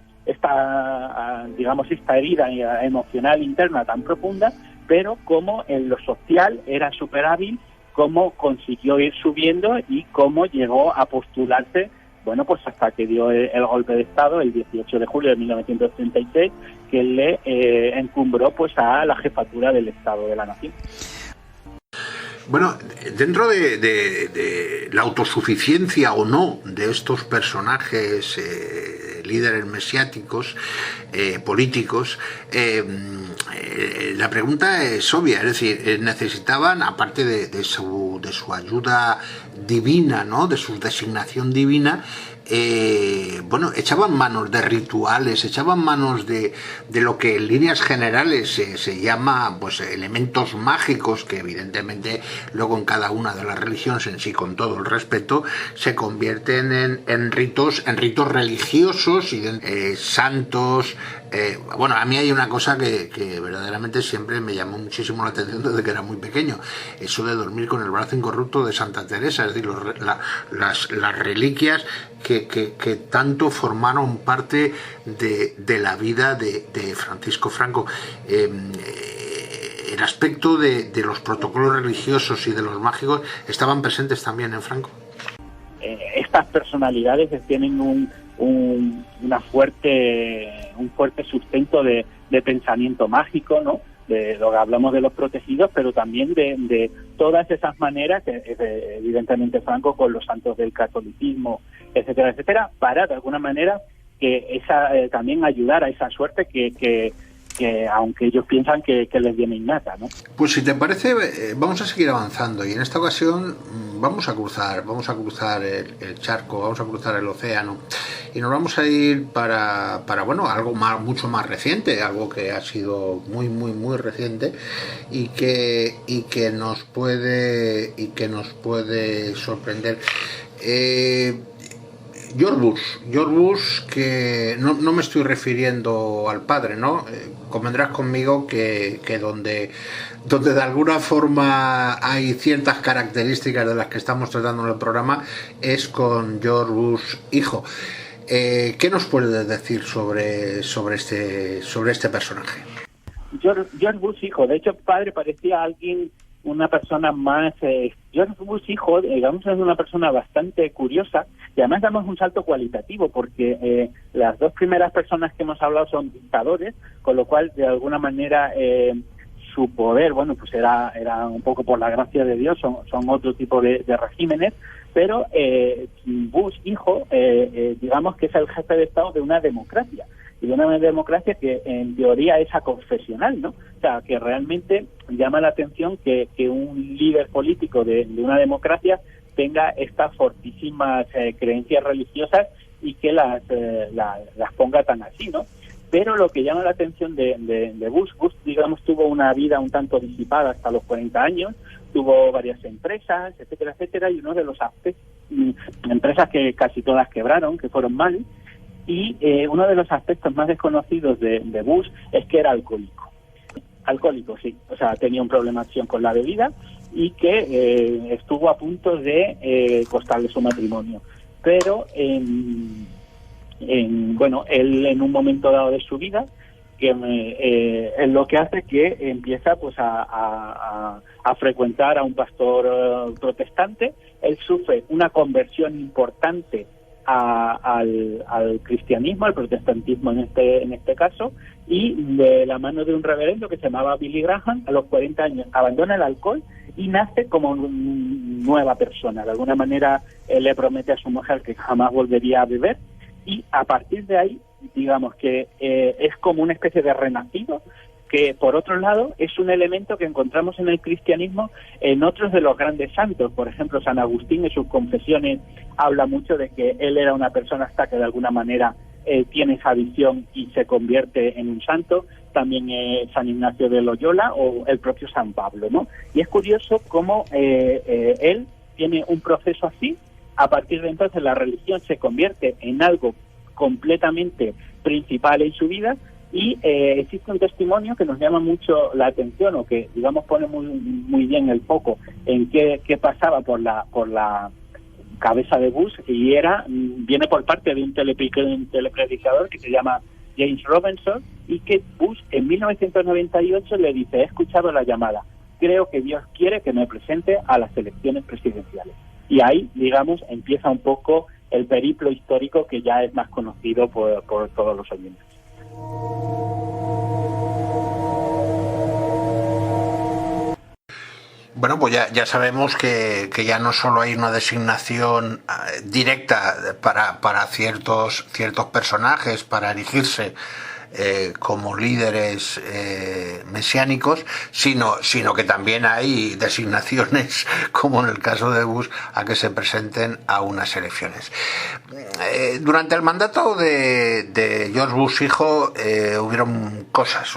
herida emocional interna tan profunda, pero como en lo social era súper hábil, cómo consiguió ir subiendo y cómo llegó a postularse, bueno, pues hasta que dio el golpe de Estado el 18 de julio de 1936, que le encumbró pues a la jefatura del Estado de la Nación. Bueno, dentro de la autosuficiencia o no de estos personajes líderes mesiáticos, políticos, la pregunta es obvia, es decir, necesitaban, aparte de su ayuda divina, ¿no?, de su designación divina, echaban manos de rituales, echaban manos de lo que en líneas generales se llama, pues, elementos mágicos, que evidentemente luego en cada una de las religiones en sí, con todo el respeto, se convierten en ritos religiosos y santos, Bueno, a mí hay una cosa que verdaderamente siempre me llamó muchísimo la atención desde que era muy pequeño, eso de dormir con el brazo incorrupto de Santa Teresa, es decir, las reliquias que tanto formaron parte de la vida de Francisco Franco. El aspecto de los protocolos religiosos y de los mágicos estaban presentes también en Franco. Estas personalidades tienen un fuerte sustento de pensamiento mágico, ¿no? De lo que hablamos de los protegidos, pero también de todas esas maneras, evidentemente Franco con los santos del catolicismo, etcétera, etcétera, para de alguna manera que también ayudar a esa suerte que aunque ellos piensan que les viene innata, ¿no? Pues si te parece, vamos a seguir avanzando y en esta ocasión vamos a cruzar el charco, vamos a cruzar el océano y nos vamos a ir para bueno, algo mucho más reciente, algo que ha sido muy reciente y que nos puede sorprender. George Bush, que no me estoy refiriendo al padre, ¿no? Convendrás conmigo que donde de alguna forma hay ciertas características de las que estamos tratando en el programa es con George Bush hijo. ¿Qué nos puedes decir sobre este personaje? George Bush hijo, de hecho padre parecía una persona más... George Bush hijo, digamos, es una persona bastante curiosa y además damos un salto cualitativo porque las dos primeras personas que hemos hablado son dictadores, con lo cual de alguna manera su poder, bueno, pues era un poco por la gracia de Dios, son otro tipo de regímenes, pero Bush hijo, digamos que es el jefe de Estado de una democracia. Y de una democracia que en teoría es aconfesional, ¿no? O sea, que realmente llama la atención que un líder político de una democracia tenga estas fortísimas creencias religiosas y que las ponga tan así, ¿no? Pero lo que llama la atención de Bush, digamos, tuvo una vida un tanto disipada hasta los 40 años, tuvo varias empresas, etcétera, etcétera, y uno de los aspectos, empresas que casi todas quebraron, que fueron mal, y uno de los aspectos más desconocidos de Bush es que era alcohólico, sí, o sea, tenía un problema de adicción con la bebida y que estuvo a punto de costarle su matrimonio, pero bueno, él en un momento dado de su vida es lo que hace que empieza pues a frecuentar a un pastor protestante. Él sufre una conversión importante al cristianismo, al protestantismo en este caso, y de la mano de un reverendo que se llamaba Billy Graham, a los 40 años abandona el alcohol y nace como una nueva persona. De alguna manera él le promete a su mujer que jamás volvería a beber y a partir de ahí, digamos que es como una especie de renacido, que por otro lado es un elemento que encontramos en el cristianismo en otros de los grandes santos. Por ejemplo, San Agustín en sus confesiones habla mucho de que él era una persona hasta que de alguna manera tiene esa visión y se convierte en un santo. También San Ignacio de Loyola o el propio San Pablo, ¿no? Y es curioso cómo él tiene un proceso así. A partir de entonces la religión se convierte en algo completamente principal en su vida. Y existe un testimonio que nos llama mucho la atención o que, digamos, pone muy bien el foco en qué pasaba por la cabeza de Bush y viene por parte de un telepredicador que se llama James Robinson y que Bush en 1998 le dice: he escuchado la llamada, creo que Dios quiere que me presente a las elecciones presidenciales. Y ahí, digamos, empieza un poco el periplo histórico que ya es más conocido por todos los oyentes. Bueno, pues ya sabemos que ya no solo hay una designación directa para ciertos personajes para erigirse como líderes mesiánicos, sino que también hay designaciones, como en el caso de Bush, a que se presenten a unas elecciones. Durante el mandato de George Bush hijo hubieron cosas.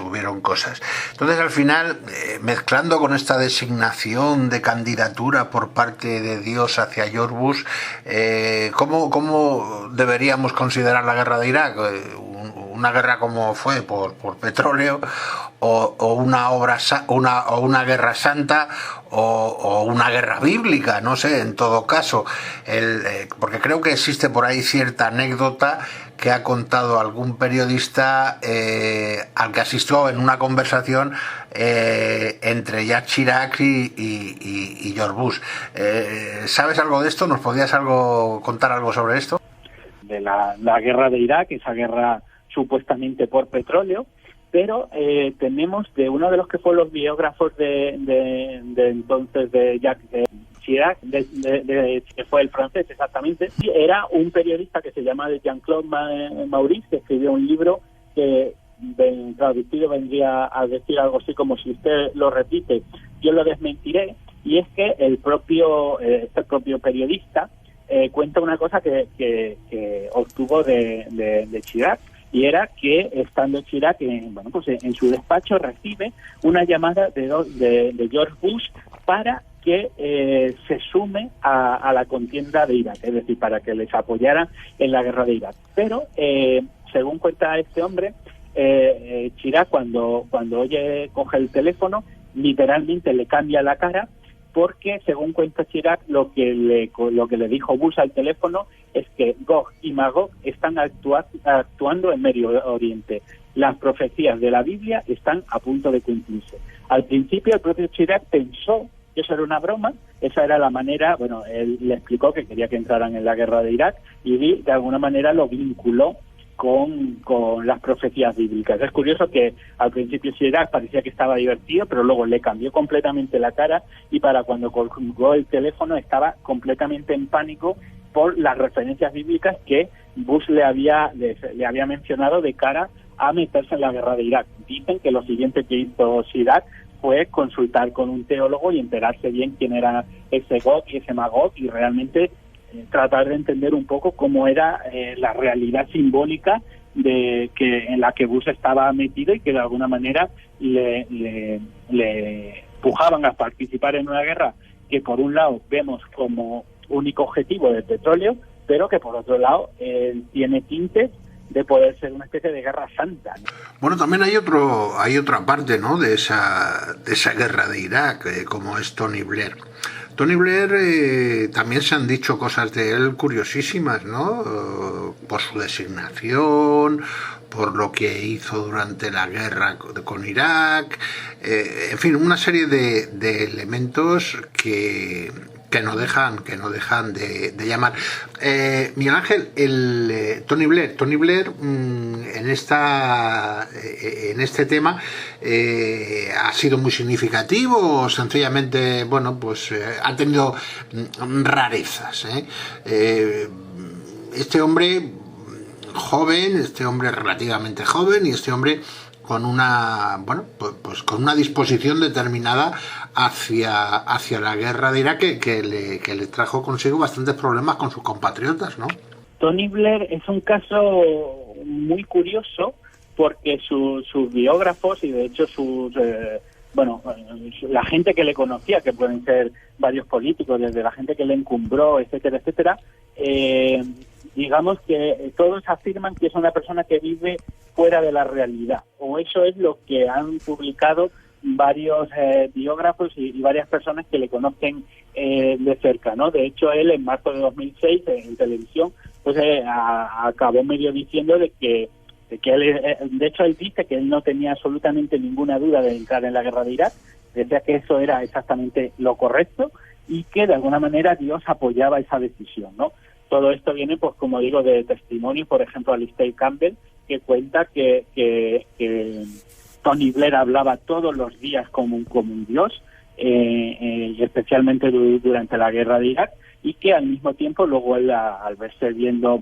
Entonces, al final, mezclando con esta designación de candidatura por parte de Dios hacia George Bush, ¿cómo deberíamos considerar la guerra de Irak? una guerra como fue por petróleo, o una guerra santa, o una guerra bíblica, no sé, en todo caso, porque creo que existe por ahí cierta anécdota que ha contado algún periodista al que asistió en una conversación entre Jacques Chirac y George Bush. ¿Sabes algo de esto? ¿Nos podías contar algo sobre esto? De la guerra de Irak, esa guerra supuestamente por petróleo, pero tenemos de uno de los que fueron los biógrafos de entonces de Jacques Chirac, que fue el francés exactamente, era un periodista que se llama Jean-Claude Maurice, que escribió un libro que traducido vendría a decir algo así como: si usted lo repite, yo lo desmentiré. Y es que este propio periodista cuenta una cosa que obtuvo de Chirac, y era que estando Chirac en su despacho recibe una llamada de George Bush para que se sume a la contienda de Irak, es decir, para que les apoyara en la guerra de Irak. Pero, según cuenta este hombre, Chirac cuando coge el teléfono, literalmente le cambia la cara, porque según cuenta Chirac, lo que le dijo Bush al teléfono es que Gog y Magog están actuando en Medio Oriente. Las profecías de la Biblia están a punto de cumplirse. Al principio el propio Chirac pensó que eso era una broma, esa era la manera, él le explicó que quería que entraran en la guerra de Irak, y de alguna manera lo vinculó con las profecías bíblicas. Es curioso que al principio Chirac parecía que estaba divertido, pero luego le cambió completamente la cara, y para cuando colgó el teléfono estaba completamente en pánico por las referencias bíblicas que Bush le había mencionado de cara a meterse en la guerra de Irak. Dicen que lo siguiente que hizo Chirac fue consultar con un teólogo y enterarse bien quién era ese Gog y ese Magog, y realmente tratar de entender un poco cómo era la realidad simbólica en la que Bush estaba metido, y que de alguna manera le empujaban a participar en una guerra que por un lado vemos como único objetivo del petróleo, pero que por otro lado tiene tintes de poder ser una especie de guerra santa, ¿no? Bueno, también hay otra parte, ¿no?, de esa guerra de Irak, como es Tony Blair. Tony Blair, también se han dicho cosas de él curiosísimas, ¿no? Por su designación, por lo que hizo durante la guerra con Irak, en fin, una serie de elementos que no dejan de llamar. Miguel Ángel, Tony Blair en este tema ha sido muy significativo, o sencillamente, ha tenido rarezas, este hombre relativamente joven, y este hombre con una disposición determinada hacia la guerra de Irak que le trajo consigo bastantes problemas con sus compatriotas, ¿no? Tony Blair es un caso muy curioso, porque sus biógrafos, y de hecho la gente que le conocía, que pueden ser varios políticos, desde la gente que le encumbró, etcétera, etcétera, digamos que todos afirman que es una persona que vive fuera de la realidad, o eso es lo que han publicado varios biógrafos y varias personas que le conocen de cerca, ¿no? De hecho, él en marzo de 2006 en televisión acabó medio diciendo de que él, de hecho, él dice que él no tenía absolutamente ninguna duda de entrar en la guerra de Irak, decía que eso era exactamente lo correcto y que de alguna manera Dios apoyaba esa decisión, ¿no? Todo esto viene, pues como digo, de testimonio, por ejemplo, Alistair Campbell, que cuenta que Tony Blair hablaba todos los días como un dios, y especialmente durante la guerra de Irak, y que al mismo tiempo luego él, al verse viendo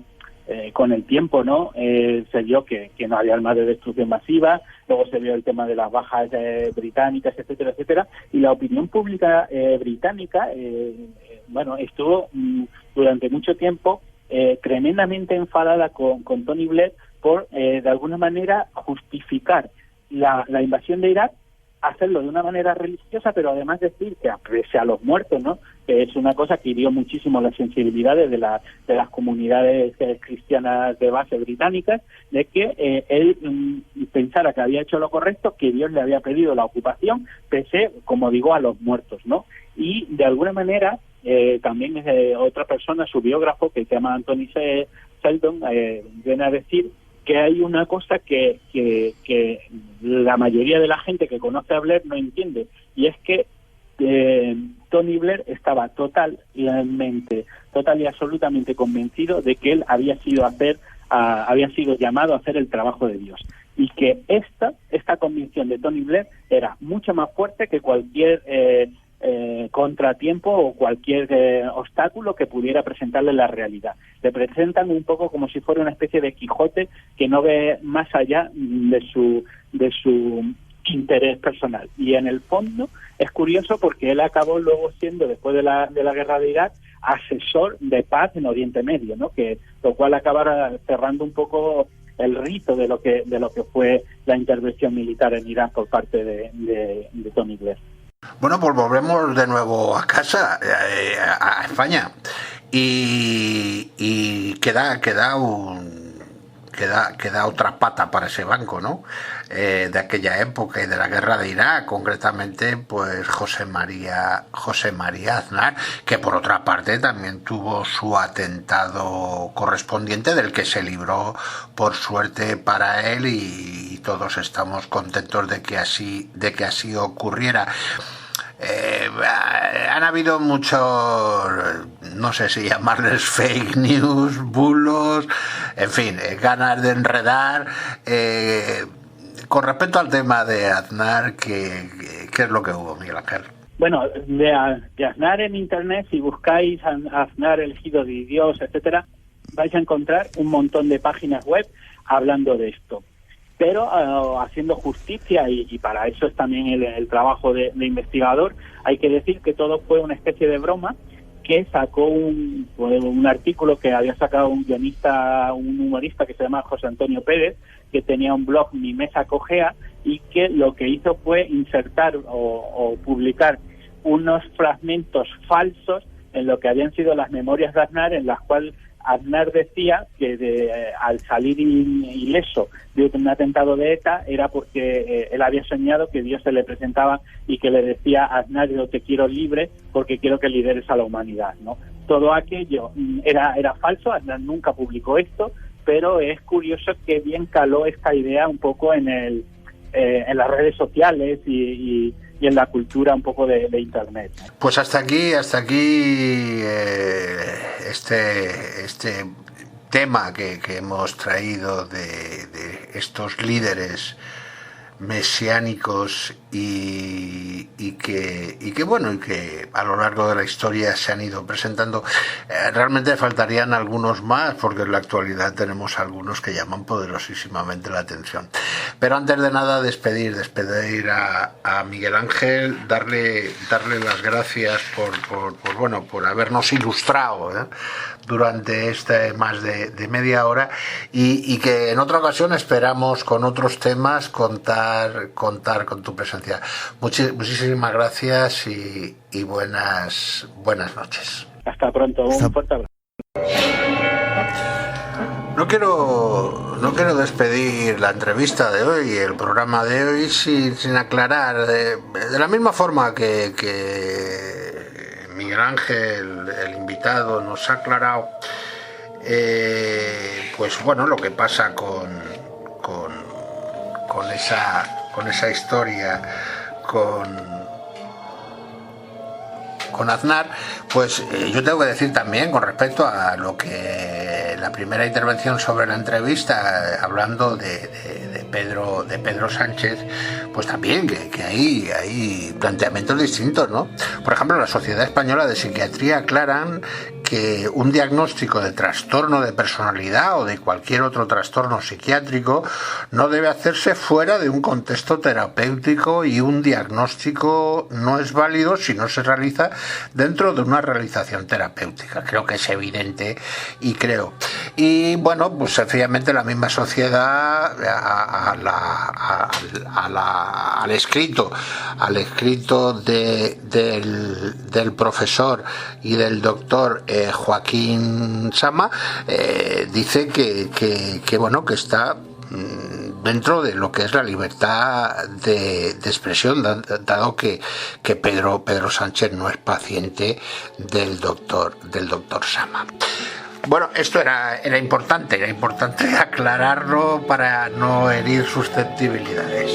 con el tiempo, ¿no? Se vio que no había armas de destrucción masiva, luego se vio el tema de las bajas británicas, etcétera, etcétera, y la opinión pública británica, estuvo durante mucho tiempo tremendamente enfadada con Tony Blair por, de alguna manera, justificar la invasión de Irak hacerlo de una manera religiosa, pero además decir que pese a los muertos, ¿no?, que es una cosa que hirió muchísimo las sensibilidades de las comunidades cristianas de base británicas, de que él pensara que había hecho lo correcto, que Dios le había pedido la ocupación, pese, como digo, a los muertos, ¿no? Y de alguna manera también otra persona, su biógrafo, que se llama Anthony Seldon, viene a decir que hay una cosa que la mayoría de la gente que conoce a Blair no entiende, y es que Tony Blair estaba total y absolutamente convencido de que él había sido llamado a hacer el trabajo de Dios, y que esta convicción de Tony Blair era mucho más fuerte que cualquier contratiempo o cualquier obstáculo que pudiera presentarle la realidad. Le presentan un poco como si fuera una especie de Quijote que no ve más allá de su interés personal. Y en el fondo es curioso porque él acabó luego siendo, después de la guerra de Irak, asesor de paz en Oriente Medio, ¿no? Lo cual acaba cerrando un poco el rito de lo que fue la intervención militar en Irak por parte de Tony Blair. Bueno, pues volvemos de nuevo a casa, a España, y queda otra pata para ese banco, ¿no? De aquella época y de la guerra de Irak, concretamente, pues José María Aznar, que por otra parte también tuvo su atentado correspondiente, del que se libró por suerte para él, y todos estamos contentos de que así ocurriera. Han habido muchos, no sé si llamarles fake news, bulos, en fin, ganas de enredar. Con respecto al tema de Aznar, ¿qué es lo que hubo, Miguel Ángel? Bueno, de Aznar en Internet, si buscáis Aznar elegido de Dios, etcétera, vais a encontrar un montón de páginas web hablando de esto. Pero haciendo justicia, y para eso es también el trabajo de investigador, hay que decir que todo fue una especie de broma que sacó un artículo que había sacado un humorista que se llama José Antonio Pérez, que tenía un blog Mi Mesa Cojea, y que lo que hizo fue insertar o publicar unos fragmentos falsos en lo que habían sido las memorias de Aznar, en las cuales Aznar decía que al salir ileso de un atentado de ETA era porque él había soñado que Dios se le presentaba y que le decía: Aznar, yo te quiero libre porque quiero que lideres a la humanidad, ¿no? Todo aquello era falso. Aznar nunca publicó esto, pero es curioso que bien caló esta idea un poco en las redes sociales y en la cultura un poco de Internet. Pues hasta aquí este tema que hemos traído de estos líderes mesiánicos y que a lo largo de la historia se han ido presentando. Realmente faltarían algunos más, porque en la actualidad tenemos algunos que llaman poderosísimamente la atención. Pero antes de nada, despedir a Miguel Ángel, darle las gracias por habernos ilustrado durante más de media hora, y que en otra ocasión esperamos con otros temas contar con tu presencia. Muchísimas gracias y buenas noches. Hasta pronto, un fuerte abrazo. No quiero despedir la entrevista de hoy, el programa de hoy, sin aclarar, de la misma forma que Miguel Ángel, el invitado, nos ha aclarado, lo que pasa con esa historia con Aznar. Pues yo tengo que decir también, con respecto a lo que la primera intervención sobre la entrevista, hablando de Pedro Sánchez, pues también que hay planteamientos distintos, ¿no? Por ejemplo, la Sociedad Española de Psiquiatría aclaran que un diagnóstico de trastorno de personalidad o de cualquier otro trastorno psiquiátrico no debe hacerse fuera de un contexto terapéutico, y un diagnóstico no es válido si no se realiza dentro de una realización terapéutica. Creo que es evidente y bueno, pues efectivamente la misma sociedad al escrito del profesor y del doctor Joaquín Sama dice que bueno, que está dentro de lo que es la libertad de expresión, dado que Pedro Sánchez no es paciente del doctor Sama. Bueno, esto era importante aclararlo para no herir susceptibilidades.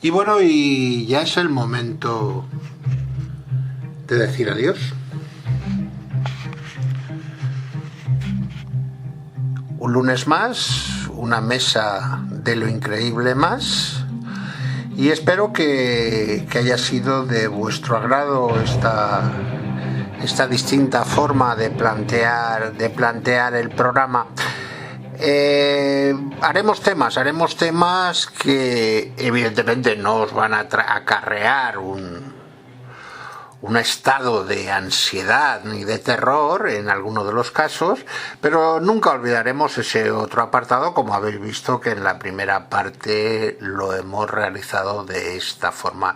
Y bueno, y ya es el momento de decir adiós. Un lunes más, una mesa de lo increíble más, y espero que haya sido de vuestro agrado esta distinta forma de plantear el programa. Haremos temas que evidentemente no os van a acarrear un estado de ansiedad ni de terror en alguno de los casos, pero nunca olvidaremos ese otro apartado, como habéis visto que en la primera parte lo hemos realizado de esta forma.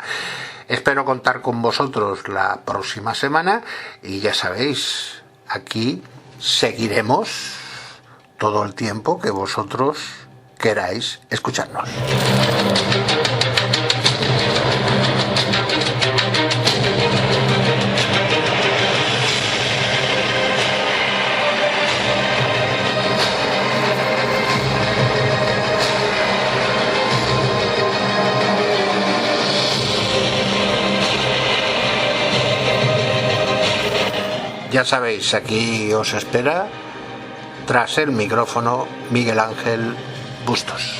Espero contar con vosotros la próxima semana y ya sabéis, aquí seguiremos todo el tiempo que vosotros queráis escucharnos. Ya sabéis, aquí os espera, tras el micrófono, Miguel Ángel Bustos.